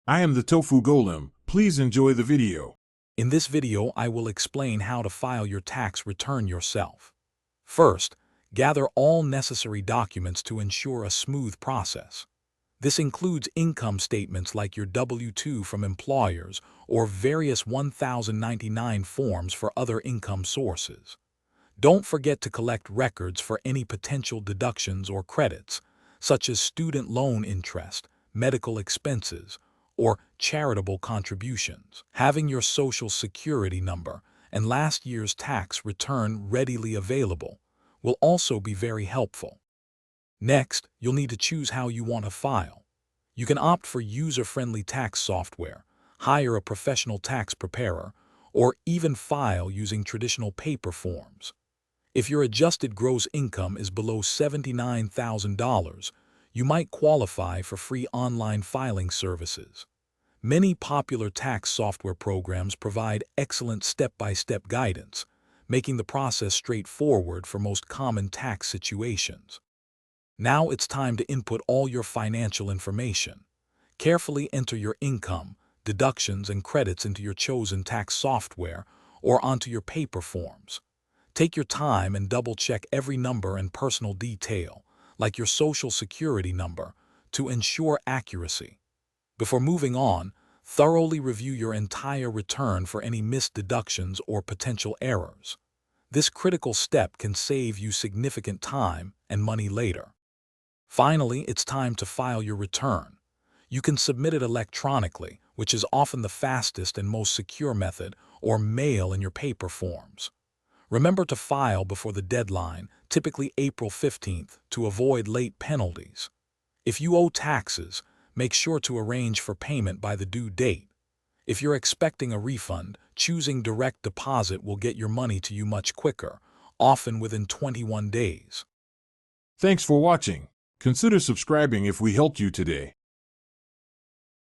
I am the Tofu Golem. Please enjoy the video. In this video, I will explain how to file your tax return yourself. First, gather all necessary documents to ensure a smooth process. This includes income statements like your W-2 from employers or various 1099 forms for other income sources. Don't forget to collect records for any potential deductions or credits, such as student loan interest, medical expenses, or charitable contributions. Having your Social Security number and last year's tax return readily available will also be very helpful. Next, you'll need to choose how you want to file. You can opt for user-friendly tax software, hire a professional tax preparer, or even file using traditional paper forms. If your adjusted gross income is below $79,000, you might qualify for free online filing services. Many popular tax software programs provide excellent step-by-step guidance, making the process straightforward for most common tax situations. Now it's time to input all your financial information. Carefully enter your income, deductions, and credits into your chosen tax software or onto your paper forms. Take your time and double-check every number and personal detail, like your Social Security number, to ensure accuracy. Before moving on, thoroughly review your entire return for any missed deductions or potential errors. This critical step can save you significant time and money later. Finally, it's time to file your return. You can submit it electronically, which is often the fastest and most secure method, or mail in your paper forms. Remember to file before the deadline, typically April 15th, to avoid late penalties. If you owe taxes, make sure to arrange for payment by the due date. If you're expecting a refund, choosing direct deposit will get your money to you much quicker, often within 21 days. Thanks for watching. Consider subscribing if we helped you today.